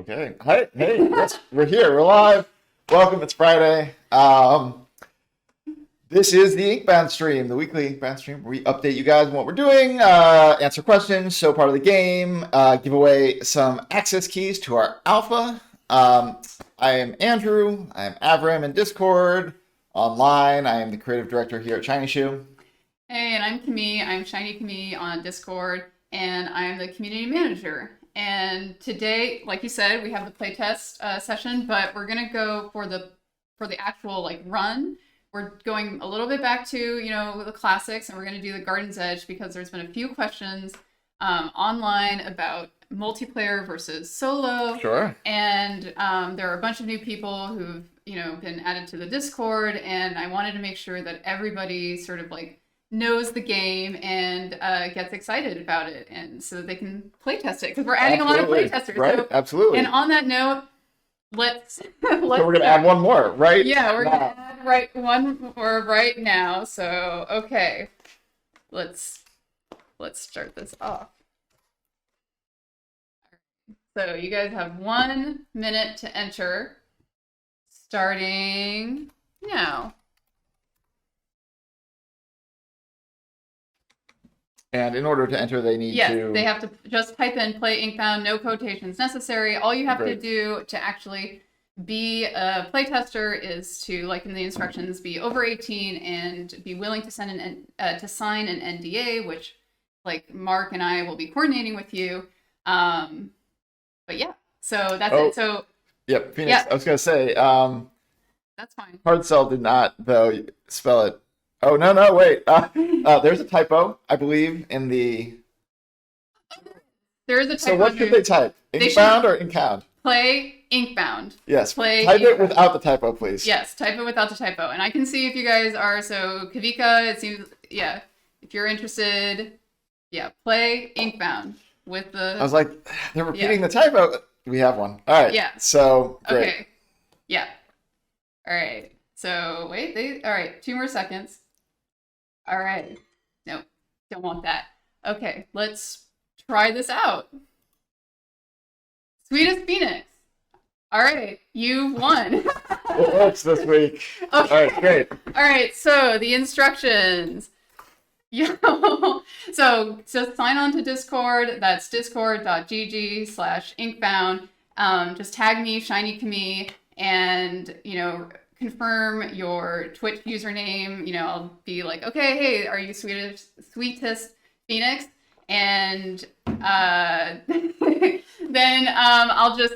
Okay. Hi. Hey, yes, we're here. We're live. Welcome. It's Friday. This is the Inkbound stream, the weekly Inkbound stream, where we update you guys on what we're doing, answer questions, show part of the game, give away some access keys to our alpha. I am Andrew. I am Avram in Discord. Online, I am the creative director here at Shiny Shoe. Hey, and I'm Cami. I'm Shiny Cami on Discord, and I am the community manager. And today, like you said, we have the playtest session, but we're gonna go for the actual run. We're going a little bit back to the classics, and we're gonna do the Garden's Edge because there's been a few questions online about multiplayer versus solo. Sure. And there are a bunch of new people who've been added to the Discord, and I wanted to make sure that everybody sort of knows the game and gets excited about it, and so they can playtest it because we're adding a lot of playtesters. Right, so, absolutely. And on that note, let's so we're gonna add one more, right? Yeah, we're gonna add one more right now. So okay, let's start this off. So you guys have 1 minute to enter, starting now. And in order to enter, they need to... they have to just type in play Inkbound, no quotations necessary. All you have to do to actually be a playtester is to, like in the instructions, be over 18 and be willing to sign an NDA, which Mark and I will be coordinating with you. But yeah, so that's it. So yep, Phoenix. Yeah. I was gonna say that's fine. Hard sell did not though spell it. Oh no, wait. There's a typo, I believe, in the. There is a typo. So what should they type? Inkbound or Inkbound? Play Inkbound. Yes. Play type Inkbound. It without the typo, please. Yes, type it without the typo, and I can see if you guys are. So Kavika, it seems, yeah. If you're interested, yeah, play Inkbound with the. I was like, they're repeating the typo. We have one. All right. Yeah. So great. Okay. Yeah. All right. So wait. All right. 2 more seconds. All right. No, don't want that. Okay, let's try this out. Sweetest Phoenix. All right, you won. It works this week. Okay. All right, great. All right, so the instructions. So sign on to Discord. That's discord.gg/Inkbound. Just tag me, Shiny Cami, and confirm your Twitch username. I'll be like, okay, hey, are you sweetest Phoenix? And then I'll just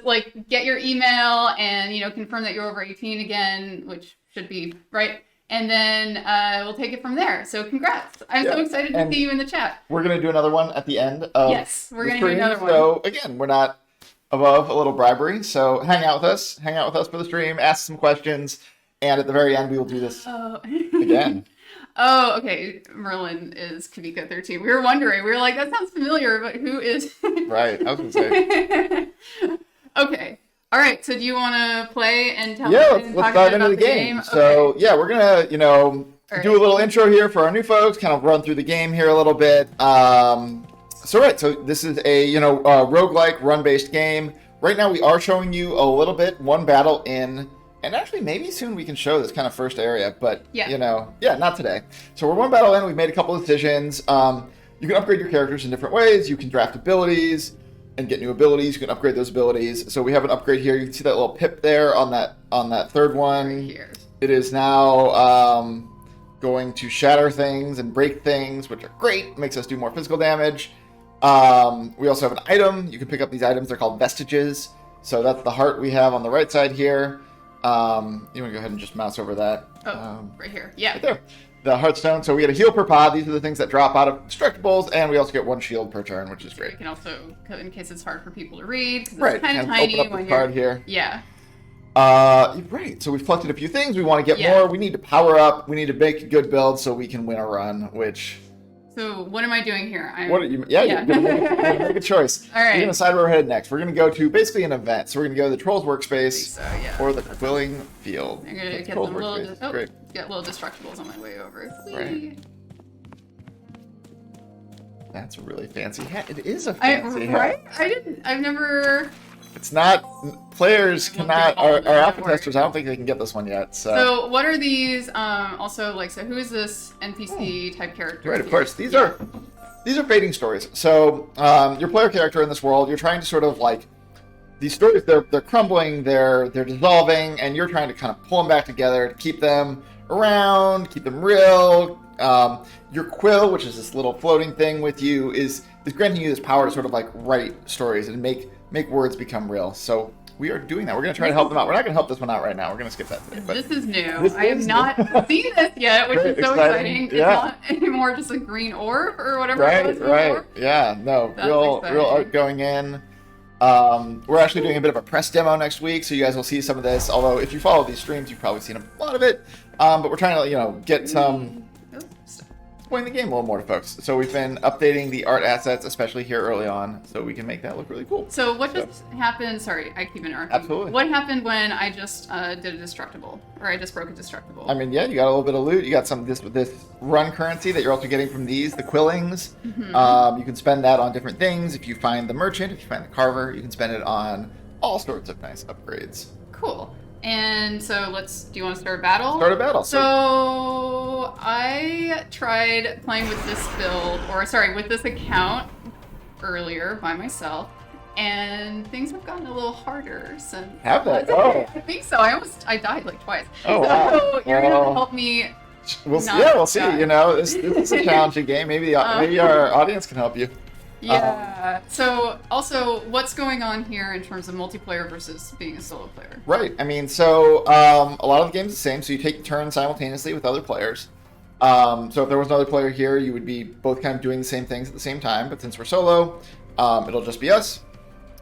get your email and confirm that you're over 18 again, which should be right. And then we'll take it from there. So congrats. I'm so excited to see you in the chat. We're going to do another one at the end of we're going to do another one. So again, we're not above a little bribery. So hang out with us. Hang out with us for the stream. Ask some questions. And at the very end, we will do this again. Oh, okay. Merlin is Kavika 13. We were wondering. We were like, that sounds familiar, but who is... Right. I was going to say. Okay. All right. So do you want to play and tell let's dive into the game. Okay. So yeah, we're going to, do a little intro here for our new folks, kind of run through the game here a little bit. So this is a, roguelike run-based game. Right now we are showing you a little bit, one battle in, and actually maybe soon we can show this kind of first area, but, not today. So we're one battle in, we've made a couple of decisions. You can upgrade your characters in different ways. You can draft abilities and get new abilities. You can upgrade those abilities. So we have an upgrade here. You can see that little pip there on that third one. Right here. It is now going to shatter things and break things, which are great. Makes us do more physical damage. We also have an item. You can pick up these items. They're called Vestiges. So that's the heart we have on the right side here. You want to go ahead and just mouse over that. Right here. Yeah. Right there. The heartstone. So we get a heal per pod. These are the things that drop out of destructibles, and we also get 1 shield per turn, which is great. You can also, in case it's hard for people to read, because right. it's kind of Open tiny up when the you're... card here. Yeah. Right. So we've collected a few things. We want to get more. We need to power up. We need to make a good build so we can win a run, which... So what am I doing here? What are you? Yeah, you're gonna make a choice. All right. You're gonna decide where we're headed next. We're gonna go to basically an event. So we're gonna go to the Trolls Workspace or the Quilling Field. I'm gonna get little destructibles on my way over. Right. That's a really fancy hat. It is a fancy hat. Right? I've never It's not. Players cannot. Our alpha Don't worry. testers, I don't think they can get this one yet. So what are these? Also, like, so who is this NPC type character? Right, of here? course. These are fading stories. So your player character in this world, you're trying to sort of like these stories. They're crumbling. They're dissolving, and you're trying to kind of pull them back together to keep them around, keep them real. Your quill, which is this little floating thing with you, is granting you this power to sort of like write stories and make words become real. So we are doing that. We're going to try to help them out. We're not going to help this one out right now. We're going to skip that today. But this is new. This I have is not seen this yet, which Great, is so exciting. exciting. Yeah. It's not anymore just a green orb or whatever it was before. Right. Yeah. No. That's Real exciting. art going in. We're actually doing a bit of a press demo next week, so you guys will see some of this. Although if you follow these streams, you've probably seen a lot of it. But we're trying to, get some explain the game a little more to folks. So we've been updating the art assets, especially here early on, so we can make that look really cool. So what just happened? Sorry, I keep interrupting. Absolutely. What happened when I just did a destructible, or I just broke a destructible? I mean, yeah, you got a little bit of loot. You got some this run currency that you're also getting from these, the quillings. You can spend that on different things. If you find the merchant, if you find the carver, you can spend it on all sorts of nice upgrades. Cool. And so do you want to start a battle? Start a battle. So I tried playing with this build, with this account earlier by myself, and things have gotten a little harder since. Have they? Oh. I think so. I died like twice. Oh, so wow. you're gonna help me. We'll not see. die. This is a challenging game. Maybe our audience can help you. Yeah. So also, what's going on here in terms of multiplayer versus being a solo player? Right. I mean, so a lot of the games are the same. So you take turns simultaneously with other players. So if there was another player here, you would be both kind of doing the same things at the same time. But since we're solo, it'll just be us.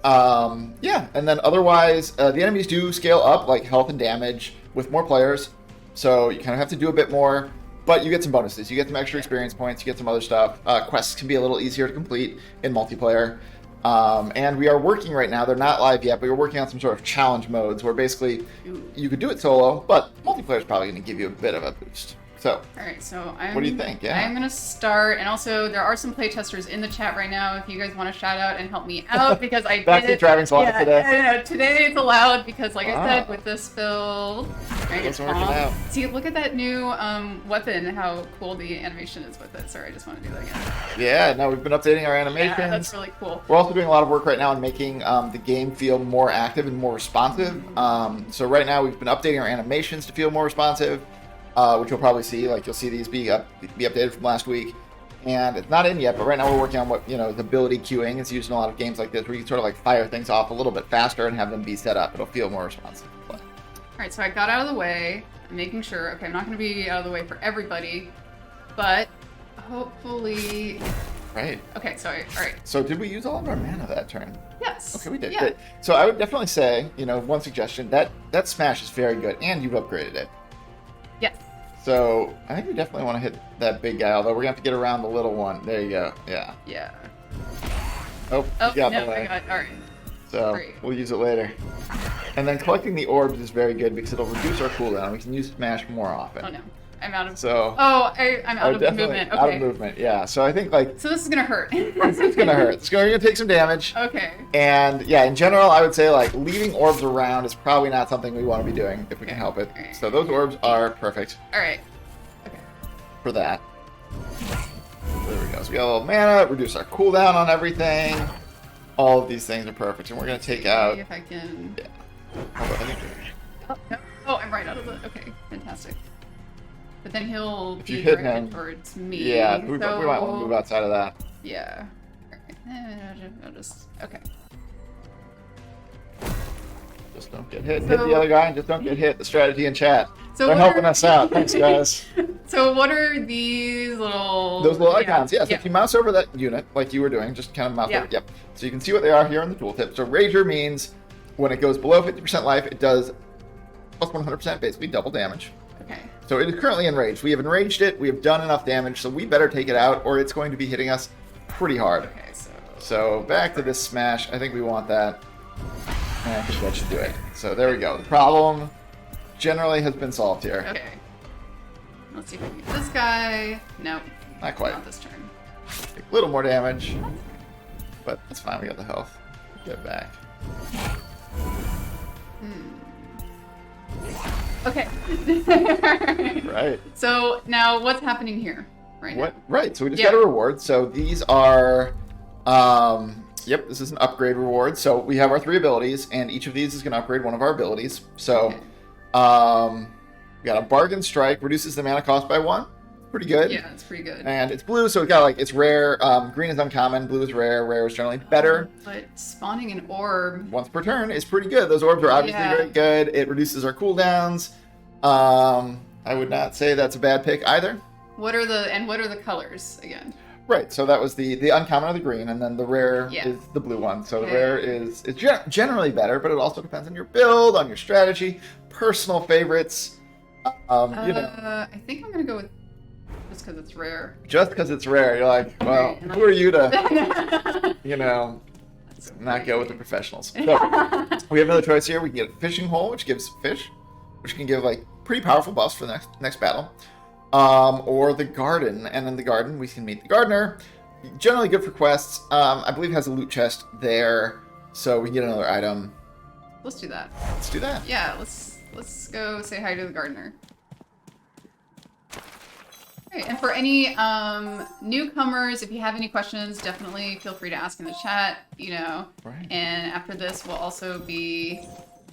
Yeah. And then otherwise, the enemies do scale up, like health and damage, with more players. So you kind of have to do a bit more. But you get some bonuses. You get some extra experience points. You get some other stuff. Quests can be a little easier to complete in multiplayer. And we are working right now. They're not live yet, but we're working on some sort of challenge modes where basically you could do it solo, but multiplayer is probably going to give you a bit of a boost. So, all right. So what do you think? Yeah, I'm gonna start, and also there are some playtesters in the chat right now. If you guys want to shout out and help me out, because I Backseat driving slot today. I know, today it's allowed because, like I said, with this build, It's working out. See, look at that new weapon. How cool the animation is with it. Sorry, I just want to do that again. Yeah. No, we've been updating our animations. Yeah, that's really cool. We're also doing a lot of work right now on making the game feel more active and more responsive. So right now we've been updating our animations to feel more responsive. Which you'll probably see, you'll see these be updated from last week, and it's not in yet. But right now we're working on what the ability queuing. It's used in a lot of games like this, where you can sort of like fire things off a little bit faster and have them be set up. It'll feel more responsive. All right, so I got out of the way, I'm making sure. Okay, I'm not going to be out of the way for everybody, but hopefully. Right. Okay, sorry. All right. So did we use all of our mana that turn? Yes. Okay, we did. Yeah. Good. So I would definitely say, one suggestion that smash is very good, and you've upgraded it. Yes. So I think we definitely want to hit that big guy, although we're gonna have to get around the little one. There you go. Yeah. Yeah. Oh, Oh, you got no, the way. I got it. All right. So Great. we'll use it later. And then collecting the orbs is very good because it'll reduce our cooldown. We can use smash more often. Oh no, I'm out of. So. I'm out of definitely movement. Okay. Out of movement. Yeah. So I think So this is gonna hurt. it's gonna hurt. It's gonna take some damage. Okay. And yeah, in general, I would say leaving orbs around is probably not something we want to be doing if we can help it. Alright. So those orbs are perfect All right. for that. There we go. So we got a little mana, reduce our cooldown on everything. All of these things are perfect, and we're gonna take out. See if I can. Yeah. Hold on, I think Oh, no. Oh, I'm right out of the. Okay, fantastic. But then he'll If be you hit directed him- towards me. yeah, we so... might want to move outside of that. Yeah. I'll just. Okay. Just don't get hit. Hit the other guy and just don't get hit. The strategy in chat. So They're what helping are- us out. Thanks, guys. So what are these little? Those little icons. Yeah, so Yeah. if you mouse over that unit, like you were doing, just kind of mouse Yeah. over. Yep. So you can see what they are here on the tooltip. So Rager means when it goes below 50% life, it does plus 100%, basically double damage. Okay. So it is currently enraged. We have enraged it. We have done enough damage, so we better take it out, or it's going to be hitting us pretty hard. Okay. So. So back to this smash. I think we want that. And I think that should do it. So there we go. The problem generally has been solved here. Okay. Let's see if we can get this guy. Nope. Not quite. Not this turn. Take a little more damage. But that's fine. We got the health. Get it back. Okay. Right. So now what's happening here now? Right. So we just got a reward. So these are, yep, this is an upgrade reward. So we have our 3 abilities, and each of these is going to upgrade one of our abilities. So, we got a bargain strike, reduces the mana cost by 1. Pretty good. Yeah, it's pretty good. And it's blue, so it's got like, it's rare. Green is uncommon, blue is rare is generally better. But spawning an orb Once per turn is pretty good. Those orbs are obviously very good. It reduces our cooldowns. I would not say that's a bad pick either. What are the colors again? Right, so that was the uncommon or the green, and then the rare is the blue one. So the rare is generally better, but it also depends on your build, on your strategy, personal favorites. I think I'm gonna go with just because it's rare. Just because it's rare, you're like, well, who are you to, not go with the professionals? So we have another choice here. We can get a fishing hole, which gives fish, which can give like pretty powerful buffs for the next battle. Or the garden, and in the garden we can meet the gardener. Generally good for quests. I believe has a loot chest there, so we can get another item. Let's do that. Let's do that. Yeah, let's go say hi to the gardener. Right, and for any newcomers, if you have any questions, definitely feel free to ask in the chat. Right. And after this, we'll also be.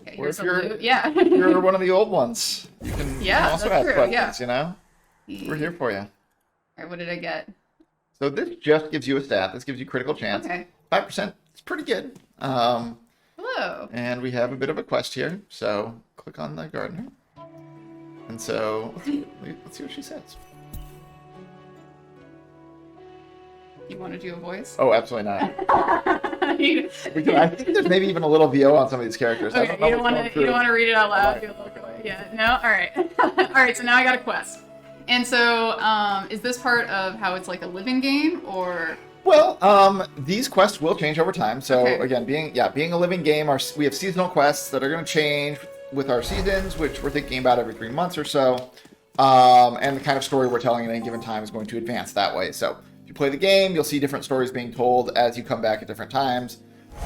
Okay, or here's if a loot. Yeah. you're one of the old ones, you can also ask questions. Yeah. We're here for you. All right, what did I get? So this just gives you a stat. This gives you critical chance. Okay. 5%. It's pretty good. Hello. And we have a bit of a quest here. So click on the gardener. And so let's see what she says. You want to do a voice? Oh, absolutely not. I think there's maybe even a little VO on some of these characters. Okay, you don't want to read it out loud. Yeah. No. All right. All right. So now I got a quest. And so, is this part of how it's like a living game, or? Well, these quests will change over time. So again, being a living game, we have seasonal quests that are going to change with our seasons, which we're thinking about every 3 months or so. And the kind of story we're telling at any given time is going to advance that way. So if you play the game, you'll see different stories being told as you come back at different times.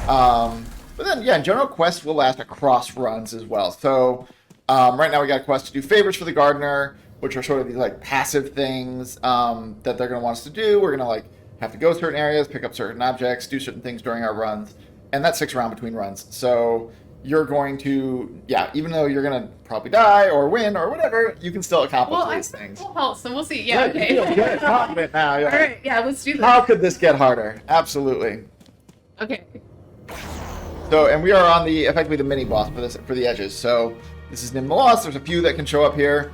But then, in general, quests will last across runs as well. So right now we got a quest to do favors for the gardener, which are sort of these like passive things that they're going to want us to do. We're going to like have to go certain areas, pick up certain objects, do certain things during our runs, and that sticks around between runs. So you're going to, even though you're going to probably die or win or whatever, you can still accomplish these things. Full health, so we'll see. Yeah, You okay. feel good, confident now. All right, let's do this. How could this get harder? Absolutely. Okay. So, and we are on effectively the mini boss for the edges. So this is Nim the Lost. There's a few that can show up here.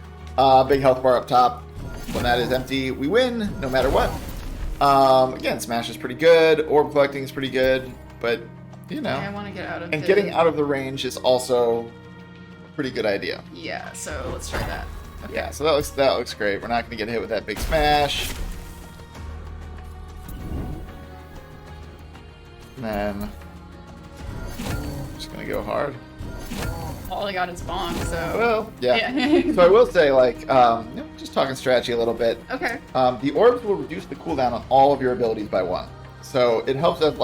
Big health bar up top. When that is empty, we win no matter what. Again, Smash is pretty good. Orb collecting is pretty good, but I want to get out of and getting out of the range is also a pretty good idea. Yeah, so let's try that. Okay. Yeah, so that looks great. We're not going to get hit with that big smash. And then just going to go hard. All I got is bonk, so. Well, yeah. So I will say, just talking strategy a little bit. Okay. The orbs will reduce the cooldown on all of your abilities by 1. So it helps us,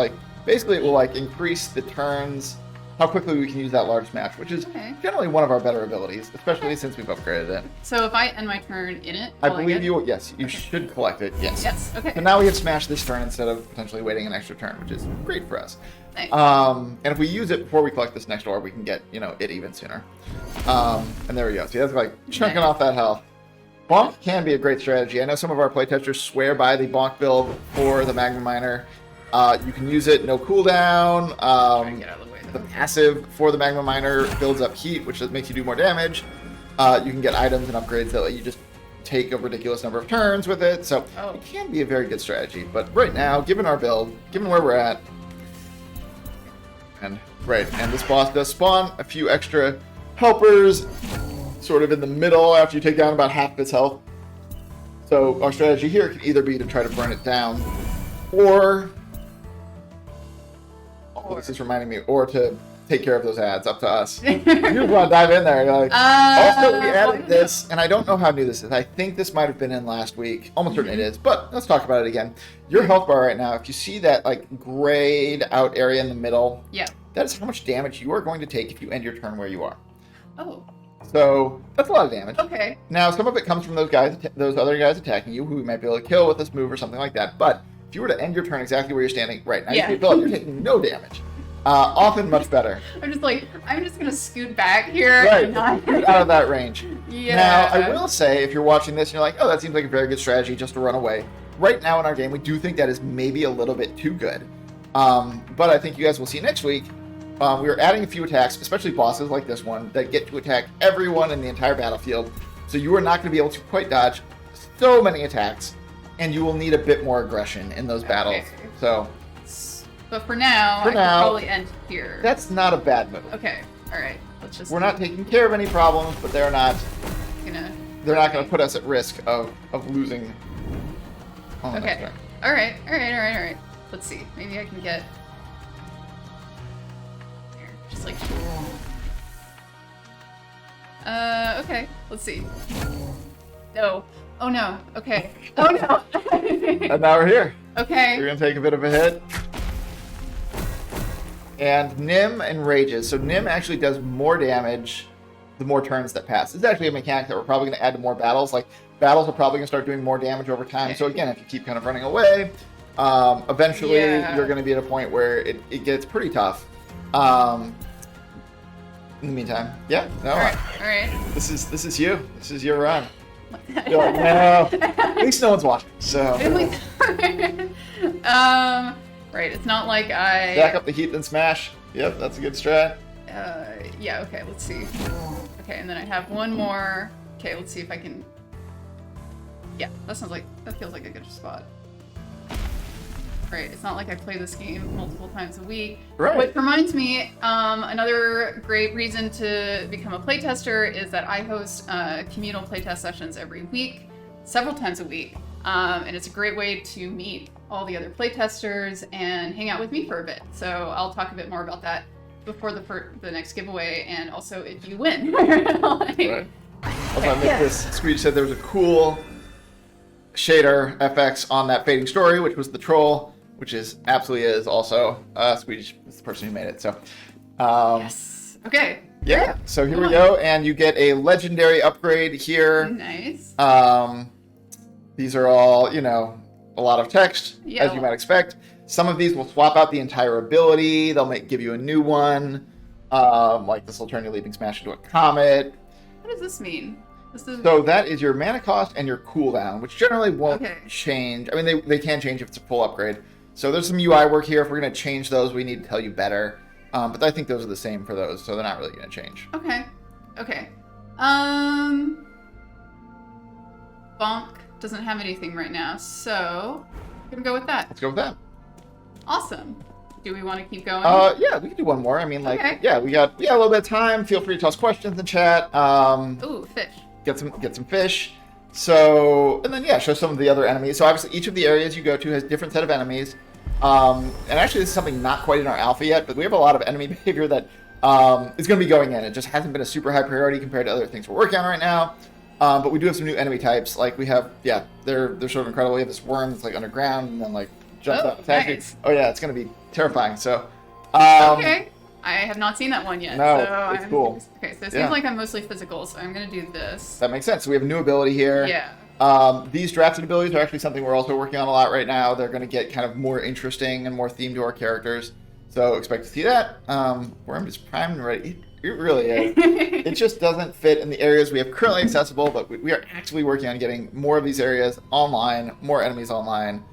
basically it will, increase the turns, how quickly we can use that large smash, which is generally one of our better abilities, especially since we've upgraded it. So if I end my turn in it, I believe you should collect it, yes. Yes, okay. So now we have smashed this turn instead of potentially waiting an extra turn, which is great for us. Nice. And if we use it before we collect this next orb, we can get, it even sooner. And there we go. See, that's chunking off that health. Bonk can be a great strategy. I know some of our playtesters swear by the bonk build for the Magma Miner. You can use it, no cooldown. Get out of the way. The passive for the Magma Miner builds up heat, which makes you do more damage. You can get items and upgrades that let you just take a ridiculous number of turns with it. So it can be a very good strategy. But right now, given our build, given where we're at, and this boss does spawn a few extra helpers sort of in the middle after you take down about half of its health. So our strategy here can either be to try to burn it down, or this is reminding me, or to take care of those ads. Up to us. You just want to dive in there. You're like, also, we added this, and I don't know how new this is. I think this might have been in last week. Almost certain it is, but let's talk about it again. Your health bar right now, if you see that like grayed out area in the middle, yeah, that is how much damage you are going to take if you end your turn where you are. Oh. So that's a lot of damage. Okay. Now, some of it comes from those other guys attacking you, who we might be able to kill with this move or something like that. But if you were to end your turn exactly where you're standing right now, you're taking no damage. Often much better. I'm just gonna scoot back here. Right, And not... out of that range. Yeah. Now, I will say, if you're watching this and you're like, oh, that seems like a very good strategy just to run away. Right now in our game, we do think that is maybe a little bit too good. But I think you guys will see next week. We are adding a few attacks, especially bosses like this one, that get to attack everyone in the entire battlefield. So you are not going to be able to quite dodge so many attacks, and you will need a bit more aggression in those battles. So, but for now, I could probably end here. That's not a bad move. Okay, all right. Let's just. We're not taking care of any problems, but they're not gonna put us at risk of losing. Okay. All right. Let's see. Maybe I can get. Just like. Okay. Let's see. No. Oh no. Okay. Oh no. And now we're here. Okay. We're gonna take a bit of a hit. And Nim enrages. So Nim actually does more damage the more turns that pass. This is actually a mechanic that we're probably going to add to more battles. Like, battles are probably going to start doing more damage over time. Okay. So again, if you keep kind of running away, eventually you're going to be at a point where it gets pretty tough. In the meantime, yeah, no. All right. This is you. This is your run. You're like, no. At least no one's watching. So. Right, it's not like I... Stack up the heat, then smash. Yep, that's a good strat. Yeah, okay, let's see. Okay, and then I have one more. Okay, let's see if I can... Yeah, that feels like a good spot. Right, it's not like I play this game multiple times a week. Right. Which reminds me, another great reason to become a playtester is that I host communal playtest sessions every week, several times a week. And it's a great way to meet all the other playtesters and hang out with me for a bit. So I'll talk a bit more about that before the next giveaway, and also if you win. Right. Also, I make this. Screech said there was a cool shader FX on that Fading Story, which was the troll, which absolutely is also Screech is the person who made it. So yes. Okay. Yeah. So here we go, and you get a legendary upgrade here. Nice. These are all, a lot of text, as you might expect. Some of these will swap out the entire ability. They'll give you a new one. Like this will turn your Leaping Smash into a comet. What does this mean? So that is your mana cost and your cooldown, which generally won't change. I mean, they can change if it's a full upgrade. So there's some UI work here. If we're going to change those, we need to tell you better. But I think those are the same for those, so they're not really going to change. Okay. Bonk doesn't have anything right now, so we're gonna go with that. Let's go with that. Awesome. Do we want to keep going? Yeah, we can do one more. I mean, we got a little bit of time. Feel free to toss questions in chat. Ooh, fish. Get some fish. So, and then show some of the other enemies. So obviously each of the areas you go to has a different set of enemies. And actually this is something not quite in our alpha yet, but we have a lot of enemy behavior that is going to be going in. It just hasn't been a super high priority compared to other things we're working on right now. But we do have some new enemy types. Like we have, they're sort of incredible. We have this worm that's like underground and then like jumps up attacking. Nice. Oh yeah, it's going to be terrifying. So, okay. I have not seen that one yet. No, so it's cool. Okay, so it seems like I'm mostly physical, so I'm going to do this. That makes sense. So we have a new ability here. Yeah. These drafted abilities are actually something we're also working on a lot right now. They're going to get kind of more interesting and more themed to our characters. So expect to see that. Worm is primed and ready. It really is. It just doesn't fit in the areas we have currently accessible, but we are actively working on getting more of these areas online, more enemies online.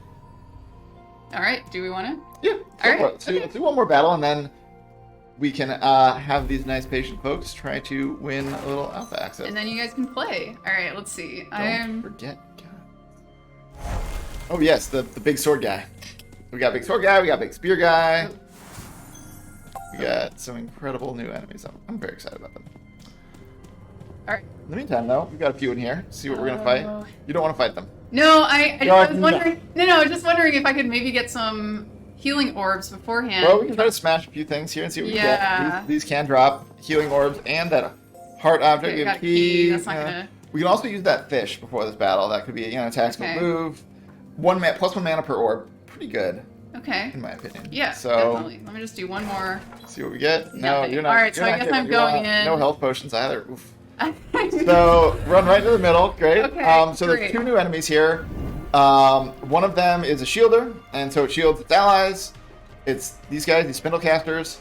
All right. Do we want to? Yeah. All right. Let's do one more battle, and then we can have these nice patient folks try to win a little alpha access. And then you guys can play. All right. Let's see. Don't forget. God. Oh yes, the big sword guy. We got big sword guy. We got big spear guy. Oh. We got some incredible new enemies. I'm very excited about them. All right. In the meantime, though, we've got a few in here. See what we're gonna fight. You don't want to fight them. No, I was wondering. No, I was just wondering if I could maybe get some healing orbs beforehand. Well, we can try to smash a few things here and see what we get. These can drop healing orbs and that heart object. Okay, We have got a key. That's not yeah. gonna... We can also use that fish before this battle. That could be, you know, attacks Okay. will move. Plus 1 mana per orb. Pretty good, Okay. in my opinion. Yeah, So, definitely. Let me just do one more. see what we get. No, Nothing. you're not. Alright, so you're I not guess I'm hitting. You're going not- in. No health potions either. Oof. So, run right into the middle. Great. Okay, So great. there's 2 new enemies here. One of them is a shielder, and so it shields its allies. It's these guys, these spindle casters.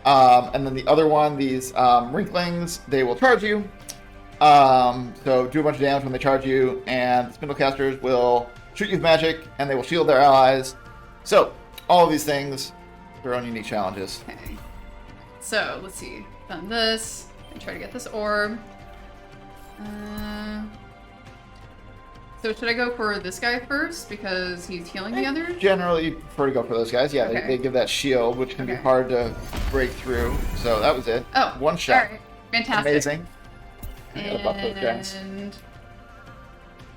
And then the other one, these rinklings, they will charge you. So do a bunch of damage when they charge you, and the spindle casters will shoot you with magic, and they will shield their allies. So all of these things, their own unique challenges. Okay. So, let's see. Done this. And try to get this orb. So should I go for this guy first because he's healing the others? Generally prefer to go for those guys. Yeah, Okay. they give that shield, which can be Okay. hard to break through. So that was it. Oh, One shot. All right. Fantastic. Amazing. I gotta buff those guys.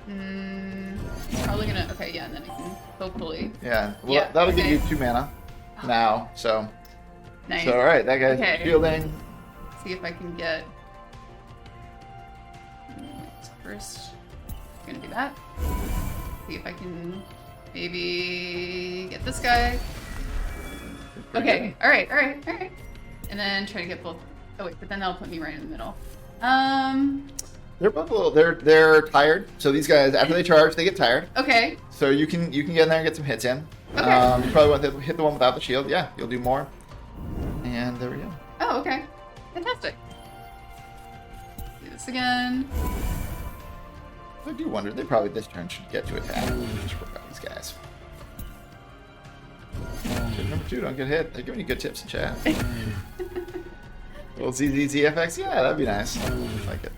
And probably gonna. Okay, yeah, and then I can hopefully. Yeah, well, Yeah, that'll give okay. you 2 mana now. So, Nice. all right, that guy's Okay. shielding. See if I can get. First, I'm gonna do that. See if I can maybe get this guy. Pretty Okay. All right. And then try to get both. Oh wait, but then that'll put me right in the middle. They're both a little. They're tired. So these guys, after they charge, they get tired. Okay. So you can get in there and get some hits in. Okay. You probably want to hit the one without the shield. Yeah, you'll do more. And there we go. Oh, okay. Fantastic. Do this again. I do wonder. They probably this turn should get to attack. Just work out these guys. Tip number 2, don't get hit. They're giving you good tips in chat. Little ZZZFX, yeah, that'd be nice. I like it.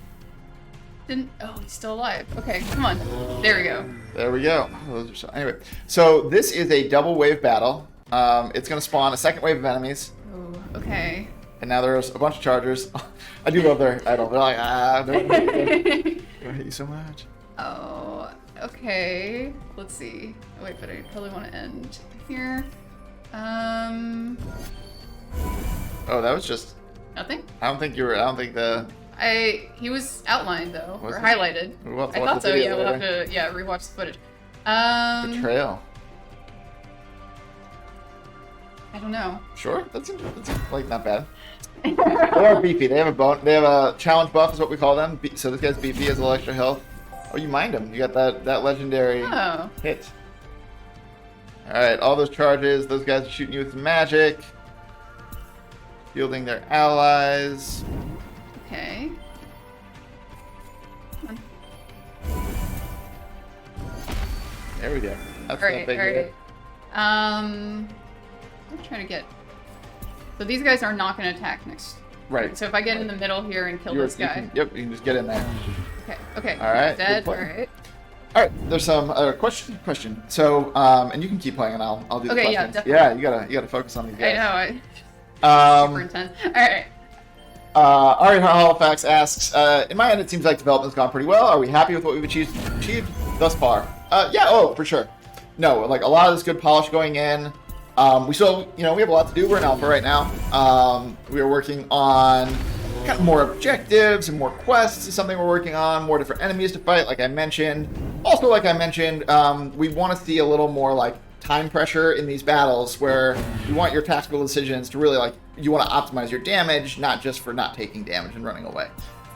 Didn't. Oh, he's still alive. Okay, come on. There we go. There we go. Oh, those are so, anyway, so this is a double wave battle. It's going to spawn a second wave of enemies, Oh, okay. and now there's a bunch of chargers. I do love their idol. They're like, don't hit you so much. Oh, okay. Let's see. Oh, wait, but I probably want to end here. Oh, that was just. Nothing. I don't think you were. I don't think the. He was outlined though, Was or he? highlighted. We'll have to I watch thought the so. video Yeah, we'll have later. to rewatch the footage. Betrayal. I don't know. Sure, that's like not bad. They are beefy. They have a bone. They have a challenge buff, is what we call them. So this guy's beefy, has a little extra health. Oh, you mind him. You got that legendary Oh. hit. All right, all those charges. Those guys are shooting you with magic, shielding their allies. Okay. Come There we go. That's All right. that big All right. hit. I'm trying to get. So these guys are not going to attack next. Right. So if I get in the middle here and kill this guy. You can just get in there. Okay. Okay. All right, Dead. good All play. right. All right. There's some question. So, and you can keep playing, and I'll do the Okay, yeah, questions. definitely. Yeah, you gotta focus on these I guys. know. Super Um, intense. All right. Ari Halifax asks, in my end, it seems like development's gone pretty well. Are we happy with what we've achieved thus far? Yeah, for sure. No, like a lot of this good polish going in. We still, we have a lot to do. We're in alpha right now. We are working on kind of more objectives and more quests is something we're working on, more different enemies to fight, like I mentioned. Also, like I mentioned, we want to see a little more like time pressure in these battles where you want your tactical decisions to really you want to optimize your damage, not just for not taking damage and running away.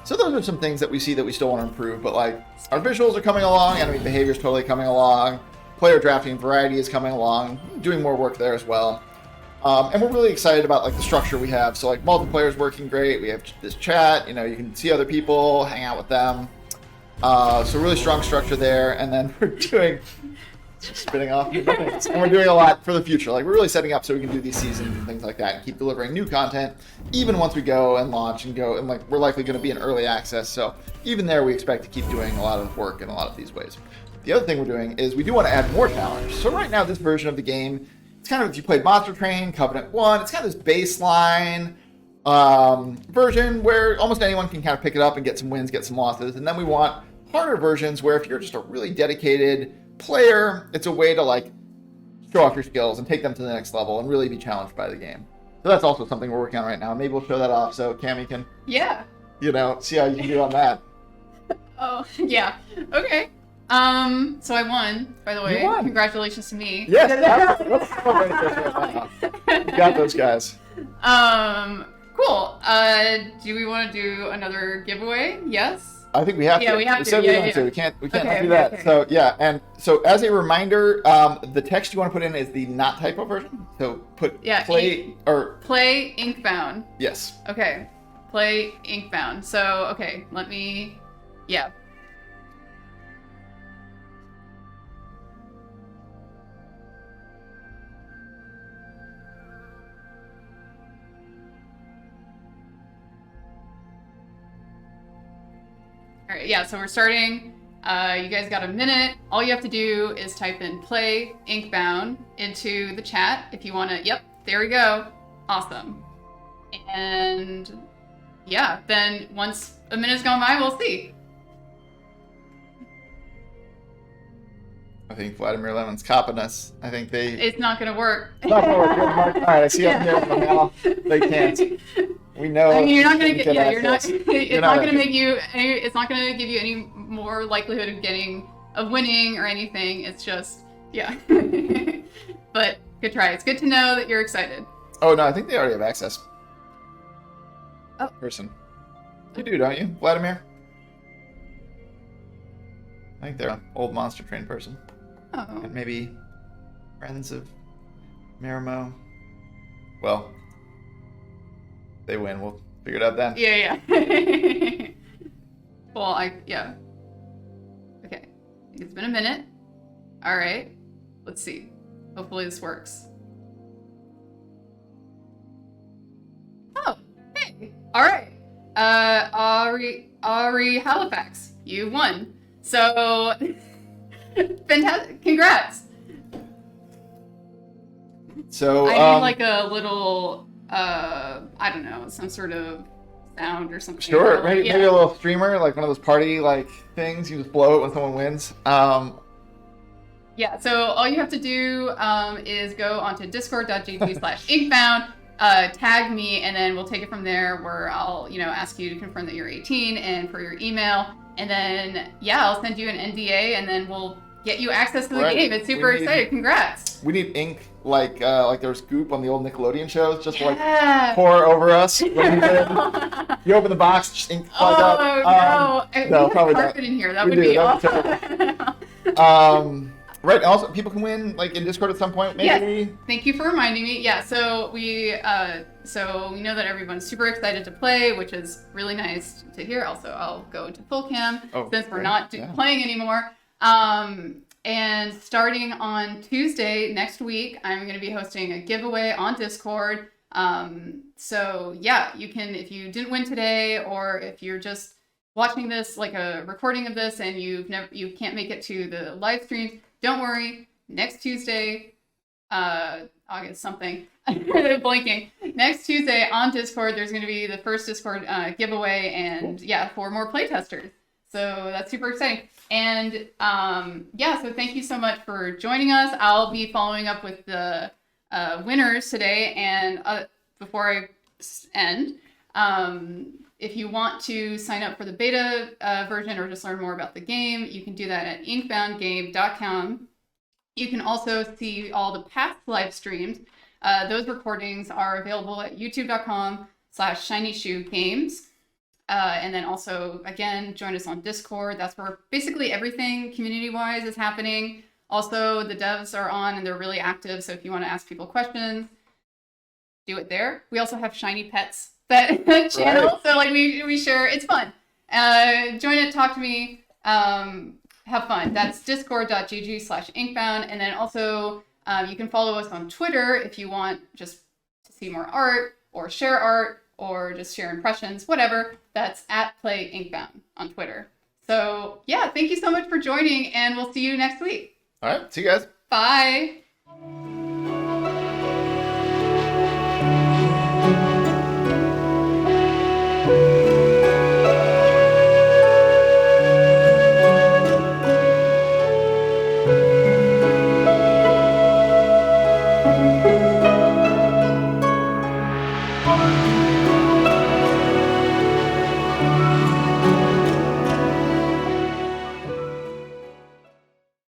So those are some things that we see that we still want to improve, but our visuals are coming along, enemy behavior is totally coming along, player drafting variety is coming along, doing more work there as well. And we're really excited about the structure we have. So multiplayer is working great. We have this chat, you can see other people, hang out with them. So really strong structure there. And then we're doing spinning off new things. And we're doing a lot for the future. We're really setting up so we can do these seasons and things like that and keep delivering new content even once we go and launch and go. And we're likely going to be in early access. So even there, we expect to keep doing a lot of work in a lot of these ways. The other thing we're doing is we do want to add more challenge. So right now, this version of the game, it's kind of, if you played Monster Train, Covenant 1, it's kind of this baseline version where almost anyone can kind of pick it up and get some wins, get some losses. And then we want harder versions where if you're just a really dedicated player, it's a way to show off your skills and take them to the next level and really be challenged by the game. So that's also something we're working on right now. Maybe we'll show that off so Cami can, see how you can do on that. Oh, yeah. Okay. So I won, by the way. You won. Congratulations to me. Yes, let's celebrate this right now. You got those guys. Cool. Do we want to do another giveaway? Yes? I think we have to. Yeah, we have to. said we want to. We can't do that. Okay. So yeah, and so as a reminder, the text you want to put in is the not typo version. So put play Inkbound. Yes. Okay. Play Inkbound. So okay, let me. Yeah. All right, yeah, so we're starting. You guys got a minute. All you have to do is type in play Inkbound into the chat if you want to. Yep, there we go. Awesome. And yeah, then once a minute's gone by, we'll see. I think Vladimir Lemon's copping us. I think they... It's not going to work. It's not going to work. Good, Mark. All right, I see up here, but now they can't. We know. I mean, you're not going to get. Yeah, you're not. access. It's not going to make you. It's not going to give you any more likelihood of winning or anything. It's just, yeah. But good try. It's good to know that you're excited. Oh no, I think they already have access. Oh. Person. You do, don't you, Vladimir? I think they're an old Monster Train person. Oh. And maybe friends of Marimo. Well, they win. We'll figure it out then. Yeah. Well, yeah. Okay. It's been a minute. All right. Let's see. Hopefully this works. Oh, hey. All right. Ari Halifax, you won. So, fantastic. Congrats. So, I need like a little, I don't know, some sort of sound or something. Sure, maybe a little streamer, like one of those party things. You just blow it when someone wins. Yeah, so all you have to do is go onto discord.gg/inkbound, tag me, and then we'll take it from there where I'll, ask you to confirm that you're 18 and for your email. And then, I'll send you an NDA and then we'll get you access to the game. It's super excited. Congrats. We need ink like there's goop on the old Nickelodeon shows, just to pour over us. When you open the box, just ink flies out. No, probably not. In here. That would be awesome. Right. Also, people can win in Discord at some point. Maybe. Yes. Thank you for reminding me. Yeah. So we know that everyone's super excited to play, which is really nice to hear. Also, I'll go into full cam since we're not playing anymore. And starting on Tuesday next week, I'm going to be hosting a giveaway on Discord. So yeah, you can, if you didn't win today, or if you're just watching this like a recording of this and you can't make it to the live streams, don't worry. Next Tuesday, August something, blinking. Next Tuesday on Discord, there's going to be the first Discord giveaway, and 4 more playtesters. So that's super exciting. And so thank you so much for joining us. I'll be following up with the winners today. And before I end, if you want to sign up for the beta version or just learn more about the game, you can do that at inkboundgame.com. You can also see all the past live streams. Those recordings are available at youtube.com/shinyshoegames. And then also, again, join us on Discord. That's where basically everything community-wise is happening. Also, the devs are on and they're really active. So if you want to ask people questions, do it there. We also have Shiny Pets channel. Right. So we share. It's fun. Join it. Talk to me. Have fun. That's discord.gg/inkbound. And then also you can follow us on Twitter if you want just to see more art or share art, or just share impressions, whatever. That's at Play Inkbound on Twitter. So, thank you so much for joining, and we'll see you next week. All right, see you guys. Bye.